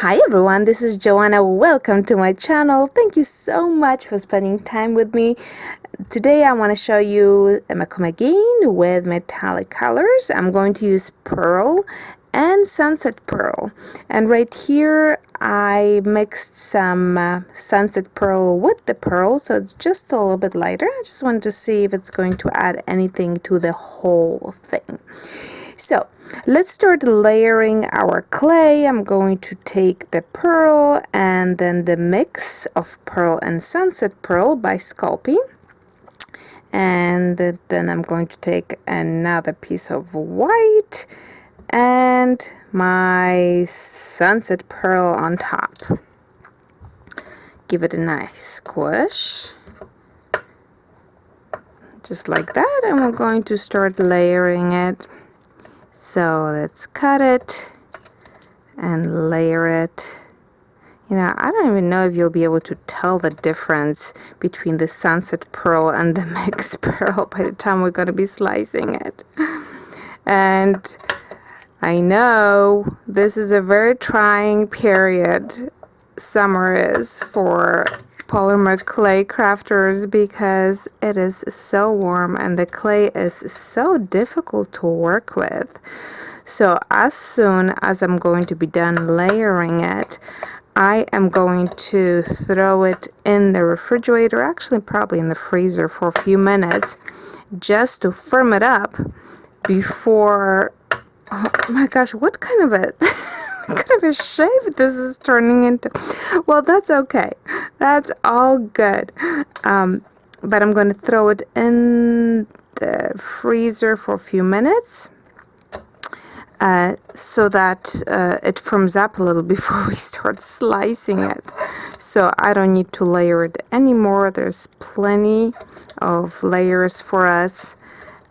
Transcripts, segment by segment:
Hi everyone, this is Joanna. Welcome to my channel. Thank you so much for spending time with me. Today I want to show you a Mokume Gane with metallic colors. I'm going to use pearl and sunset pearl. And right here I mixed some sunset pearl with the pearl, so it's just a little bit lighter. I just wanted to see if it's going to add anything to the whole thing. So let's start layering our clay. I'm going to take the pearl and then the mix of pearl and sunset pearl by Sculpey. And then I'm going to take another piece of white and my sunset pearl on top. Give it a nice squish. Just like that, and we're going to start layering it. So let's cut it and layer it. You know, I don't even know if you'll be able to tell the difference between the sunset pearl and the mixed pearl by the time we're going to be slicing it. And I know this is a very trying period, summer is, for polymer clay crafters, because it is so warm and the clay is so difficult to work with. So as soon as I'm going to be done layering it, I am going to throw it in the refrigerator, actually probably in the freezer, for a few minutes, just to firm it up before, oh my gosh, what kind of a shape this is turning into. Well, that's okay, that's all good. But I'm going to throw it in the freezer for a few minutes so that it firms up a little before we start slicing it. So I don't need to layer it anymore. There's plenty of layers for us,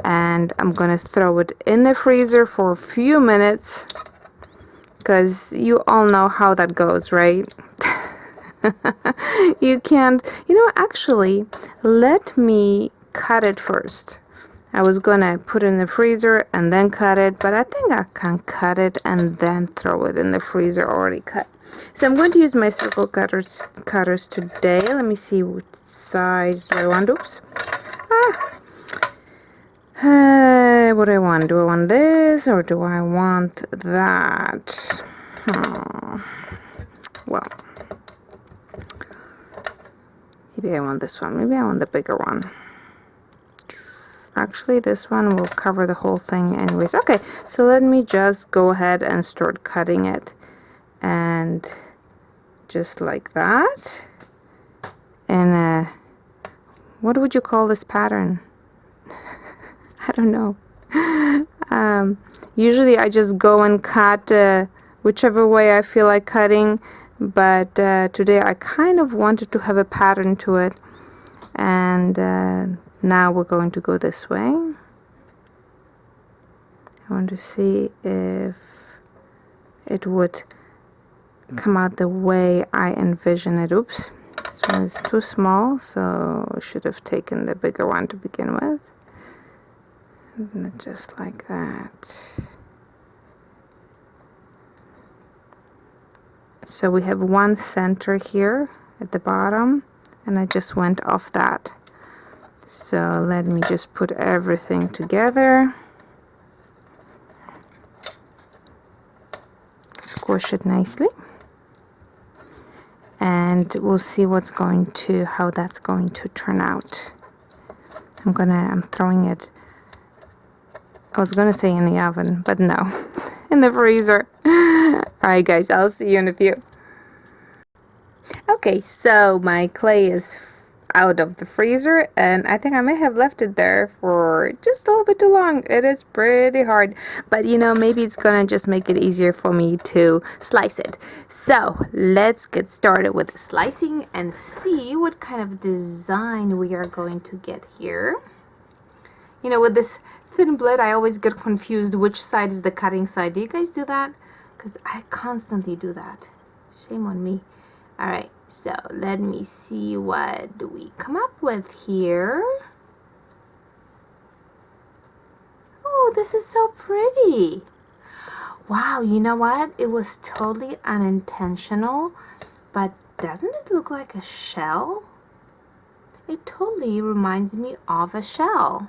and I'm gonna throw it in the freezer for a few minutes, because you all know how that goes, right? You can't, actually, let me cut it first. I was gonna put it in the freezer and then cut it, but I think I can cut it and then throw it in the freezer already cut. So I'm going to use my circle cutters today. Let me see what size do I want. Oops. What do I want? Do I want this or do I want that? Well, maybe I want this one. Maybe I want the bigger one. Actually, this one will cover the whole thing anyways. Okay, so let me just go ahead and start cutting it. And just like that. And what would you call this pattern? I don't know. Usually I just go and cut whichever way I feel like cutting, but today I kind of wanted to have a pattern to it, and now we're going to go this way. I want to see if it would come out the way I envision it. Oops, this one is too small, so I should have taken the bigger one to begin with. And just like that. So we have one center here at the bottom, and I just went off that. So let me just put everything together. Squish it nicely. And we'll see how that's going to turn out. I'm throwing it, I was gonna say in the oven, but no, in the freezer. Alright guys, I'll see you in a few. Okay, so my clay is out of the freezer, and I think I may have left it there for just a little bit too long. It is pretty hard, but maybe it's gonna just make it easier for me to slice it. So let's get started with the slicing and see what kind of design we are going to get here. With this thin blade, I always get confused which side is the cutting side. Do you guys do that? Because I constantly do that. Shame on me. Alright, so let me see what we come up with here. Oh, this is so pretty. Wow, you know what? It was totally unintentional, but doesn't it look like a shell? It totally reminds me of a shell.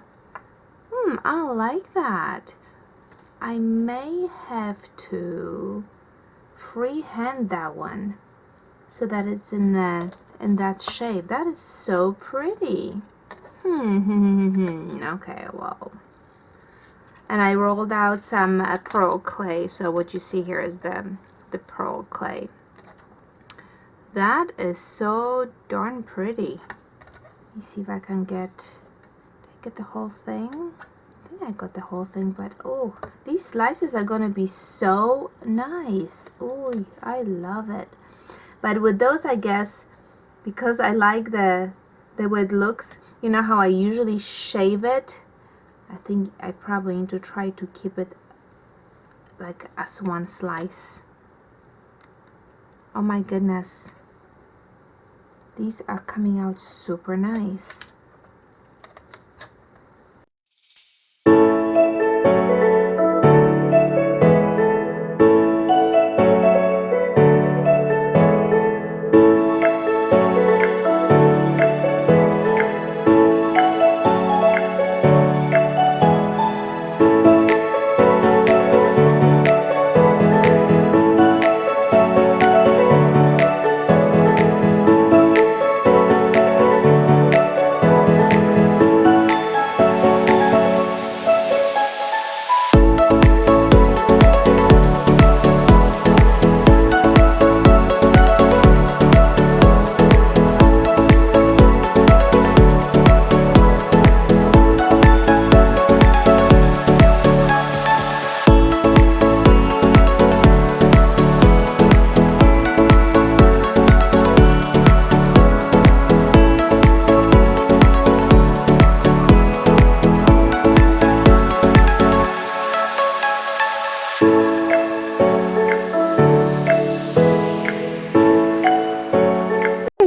I like that. I may have to freehand that one so that it's in that shape. That is so pretty. Okay, well. And I rolled out some pearl clay, so what you see here is the pearl clay. That is so darn pretty. Let me see if I can get the whole thing. I think I got the whole thing, but oh, these slices are gonna be so nice. Oh, I love it. But with those, I guess, because I like the way it looks, you know how I usually shave it? I think I probably need to try to keep it like as one slice. Oh my goodness. These are coming out super nice.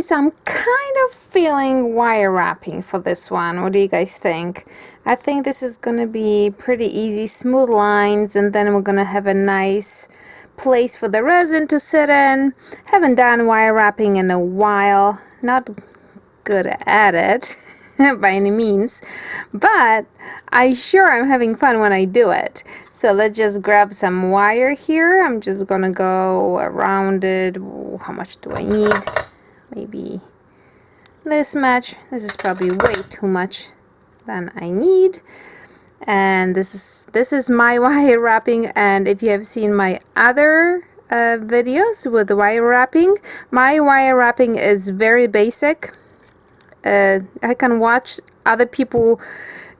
So I'm kind of feeling wire wrapping for this one. What do you guys think? I think this is gonna be pretty easy, smooth lines, and then we're gonna have a nice place for the resin to sit in. Haven't done wire wrapping in a while. Not good at it by any means, but I sure am having fun when I do it. So let's just grab some wire here. I'm just gonna go around it. Ooh, how much do I need? Maybe this much. This is probably way too much than I need. And this is my wire wrapping, and if you have seen my other videos with wire wrapping, my wire wrapping is very basic. I can watch other people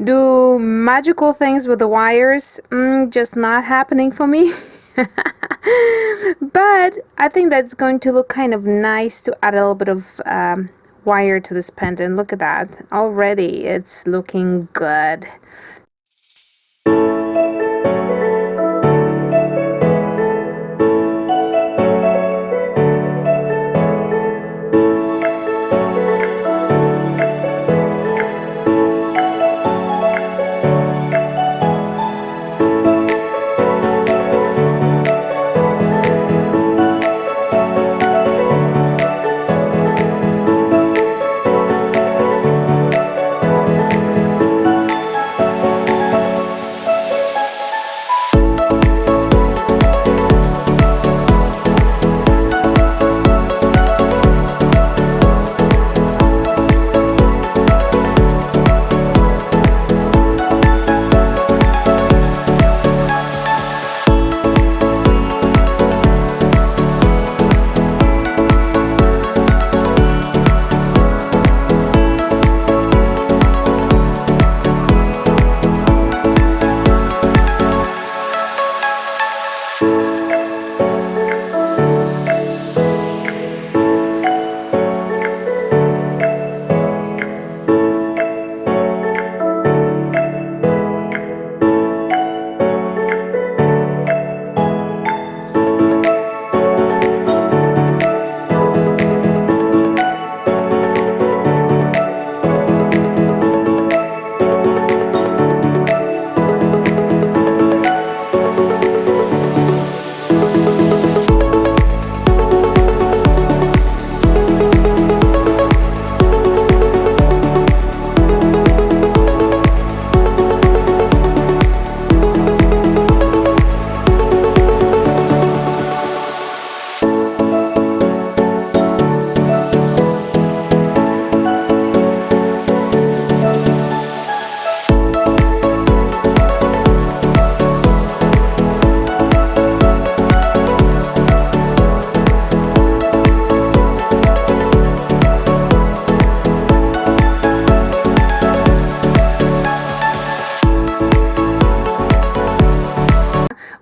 do magical things with the wires, just not happening for me. But I think that's going to look kind of nice to add a little bit of wire to this pendant. Look at that. Already it's looking good.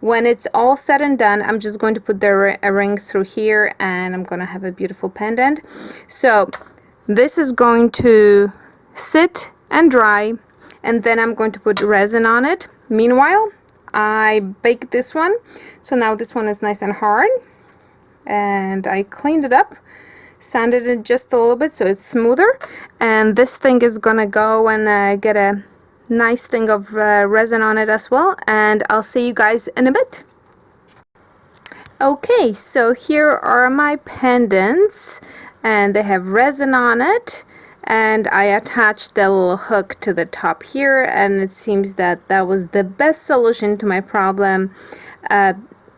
when it's all said and done, I'm just going to put a ring through here, and I'm gonna have a beautiful pendant. So this is going to sit and dry, and then I'm going to put resin on it. Meanwhile, I baked this one, so now this one is nice and hard, and I cleaned it up, sanded it just a little bit so it's smoother, and this thing is gonna go and get a nice thing of resin on it as well, and I'll see you guys in a bit. Okay, so here are my pendants, and they have resin on it, and I attached the little hook to the top here, and it seems that that was the best solution to my problem.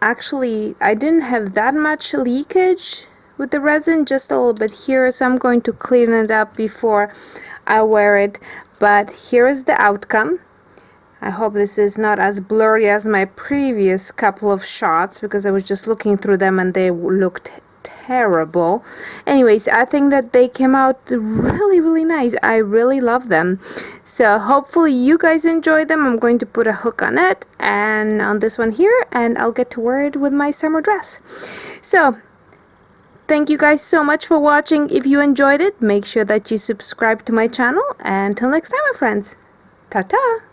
Actually, I didn't have that much leakage with the resin, just a little bit here, so I'm going to clean it up before I wear it. But here is the outcome. I hope this is not as blurry as my previous couple of shots, because I was just looking through them and they looked terrible. Anyways, I think that they came out really nice. I really love them. So hopefully you guys enjoy them. I'm going to put a hook on it and on this one here, and I'll get to wear it with my summer dress. So thank you guys so much for watching. If you enjoyed it, make sure that you subscribe to my channel. And until next time, my friends. Ta-ta!